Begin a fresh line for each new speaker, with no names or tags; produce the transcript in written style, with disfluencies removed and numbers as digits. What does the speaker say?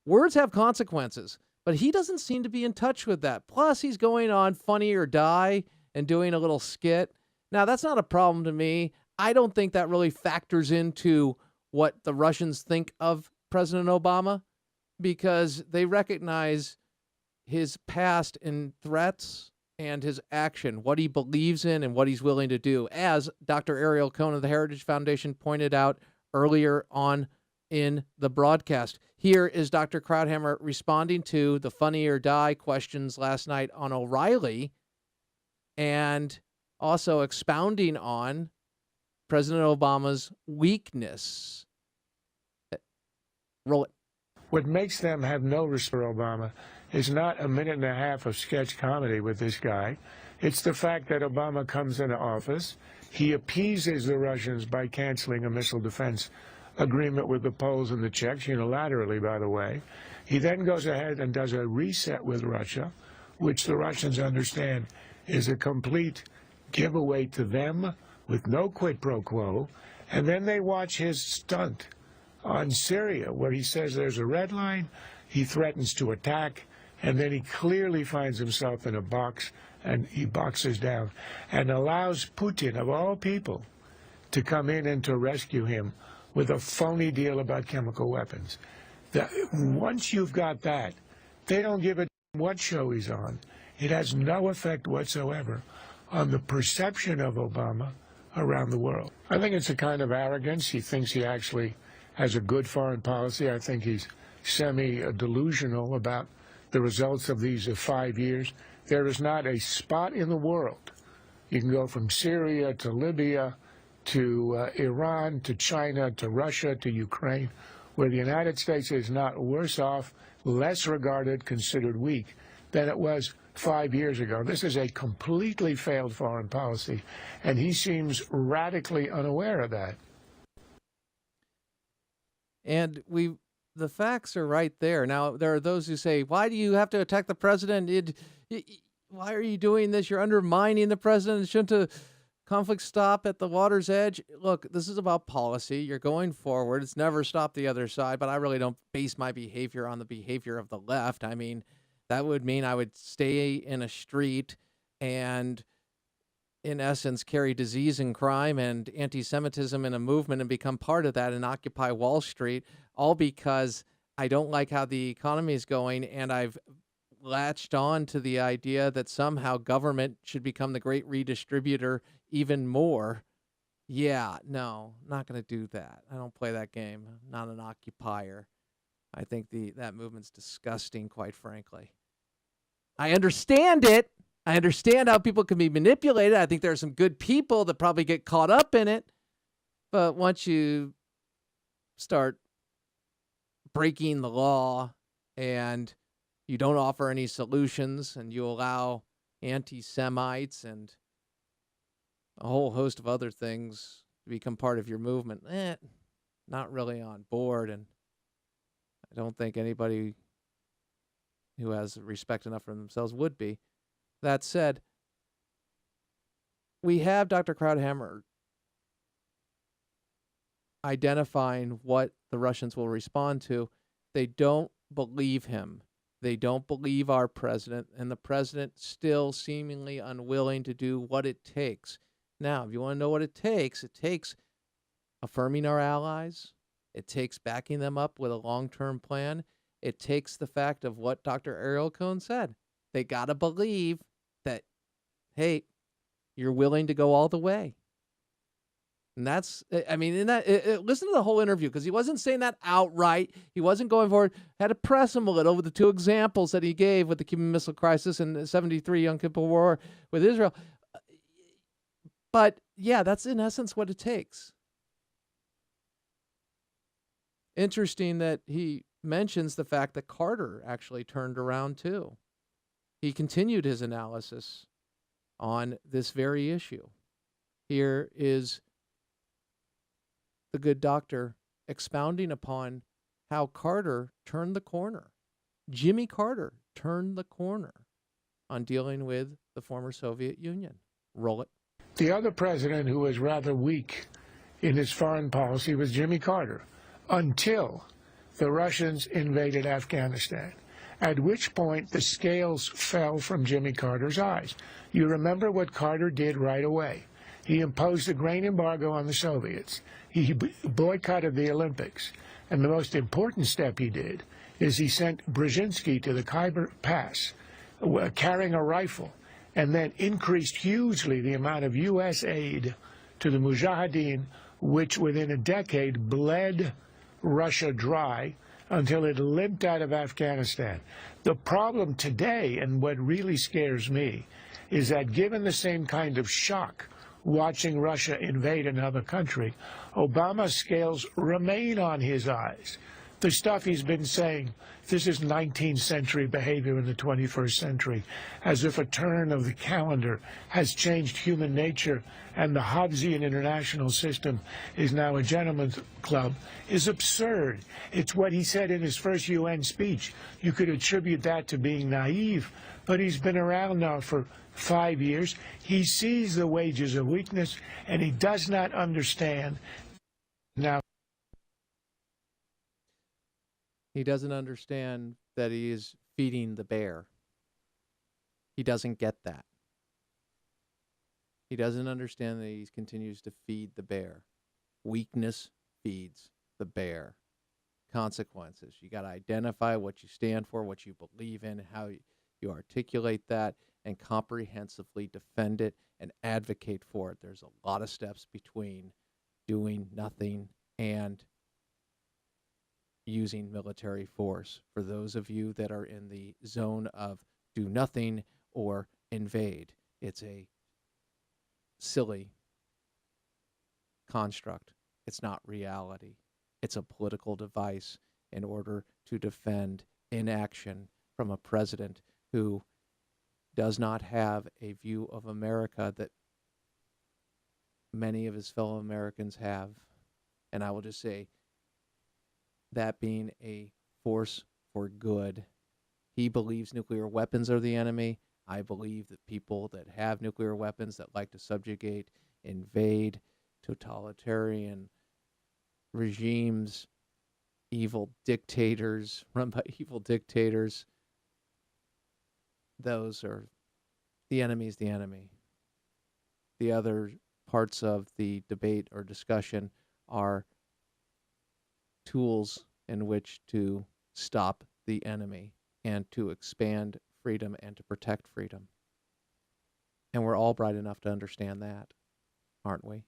Words have consequences, but he doesn't seem to be in touch with that. Plus, he's going on Funny or Die and doing a little skit. Now, that's not a problem to me. I don't think that really factors into what the Russians think of President Obama, because they recognize his past in threats and his action, what he believes in and what he's willing to do, as Dr. Ariel Cohen of the Heritage Foundation pointed out earlier on in the broadcast. Here is Dr. Krauthammer responding to the Funny or Die questions last night on O'Reilly, and also expounding on President Obama's weakness. Roll it.
What makes them have no respect for Obama is not a minute and a half of sketch comedy with this guy. It's the fact that Obama comes into office. He appeases the Russians by canceling a missile defense agreement with the Poles and the Czechs, unilaterally, by the way. He then goes ahead and does a reset with Russia, which the Russians understand is a complete giveaway to them with no quid pro quo. And then they watch his stunt on Syria, where he says there's a red line, he threatens to attack, and then he clearly finds himself in a box, and he boxes down, and allows Putin, of all people, to come in and to rescue him with a phony deal about chemical weapons. Once you've got that, they don't give a what show he's on. It has no effect whatsoever on the perception of Obama around the world. I think it's a kind of arrogance. He thinks he actually has a good foreign policy. I think he's semi-delusional about the results of these 5 years. There is not a spot in the world. You can go from Syria to Libya to Iran to China to Russia to Ukraine, where the United States is not worse off, less regarded, considered weak than it was 5 years ago. This is a completely failed foreign policy, and he seems radically unaware of that.
And the facts are right there. Now, there are those who say, why do you have to attack the president? Why are you doing this? You're undermining the president. Shouldn't the conflict stop at the water's edge? Look, this is about policy. You're going forward. It's never stopped the other side, but I really don't base my behavior on the behavior of the left. I mean, that would mean I would stay in a street and, in essence, carry disease and crime and anti-Semitism in a movement and become part of that and occupy Wall Street, all because I don't like how the economy is going, and I've latched on to the idea that somehow government should become the great redistributor even more. Yeah, no, not going to do that. I don't play that game. I'm not an occupier. I think that movement's disgusting, quite frankly. I understand it. I understand how people can be manipulated. I think there are some good people that probably get caught up in it. But once you start breaking the law and you don't offer any solutions and you allow anti-Semites and a whole host of other things to become part of your movement, not really on board. And I don't think anybody who has respect enough for themselves would be. That said, we have Dr. Krauthammer identifying what the Russians will respond to. They don't believe him. They don't believe our president, and the president still seemingly unwilling to do what it takes. Now, if you want to know what it takes affirming our allies. It takes backing them up with a long-term plan. It takes the fact of what Dr. Ariel Cohen said. They got to believe that, hey, you're willing to go all the way. And that's, I mean, listen to the whole interview, because he wasn't saying that outright. He wasn't going forward. Had to press him a little with the two examples that he gave with the Cuban Missile Crisis and the 73 Yom Kippur War with Israel. But, yeah, that's in essence what it takes. Interesting that he mentions the fact that Carter actually turned around, too. He continued his analysis on this very issue. Here is the good doctor expounding upon how Carter turned the corner. Jimmy Carter turned the corner on dealing with the former Soviet Union. Roll it.
The other president who was rather weak in his foreign policy was Jimmy Carter, until the Russians invaded Afghanistan, at which point the scales fell from Jimmy Carter's eyes. You remember what Carter did right away. He imposed a grain embargo on the Soviets. He boycotted the Olympics. And the most important step he did is he sent Brzezinski to the Khyber Pass carrying a rifle, and then increased hugely the amount of U.S. aid to the Mujahideen, which within a decade bled Russia dry until it limped out of Afghanistan. The problem today, and what really scares me, is that given the same kind of shock watching Russia invade another country, Obama's scales remain on his eyes. The stuff he's been saying, this is 19th century behavior in the 21st century, as if a turn of the calendar has changed human nature and the Hobbesian international system is now a gentleman's club, is absurd. It's what he said in his first UN speech. You could attribute that to being naive, but he's been around now for 5 years. He sees the wages of weakness, and he does not understand. Now,
He doesn't understand that he is feeding the bear. He doesn't get that. He doesn't understand that he continues to feed the bear. Weakness feeds the bear. Consequences. You got to identify what you stand for, what you believe in, how you articulate that, and comprehensively defend it and advocate for it. There's a lot of steps between doing nothing and using military force. For those of you that are in the zone of do nothing or invade, it's a silly construct. It's not reality. It's a political device in order to defend inaction from a president who does not have a view of America that many of his fellow Americans have. And I will just say, that being a force for good. He believes nuclear weapons are the enemy. I believe that people that have nuclear weapons that like to subjugate, invade, totalitarian regimes, evil dictators, run by evil dictators, those are the enemy's the enemy. The other parts of the debate or discussion are tools in which to stop the enemy and to expand freedom and to protect freedom. And we're all bright enough to understand that, aren't we?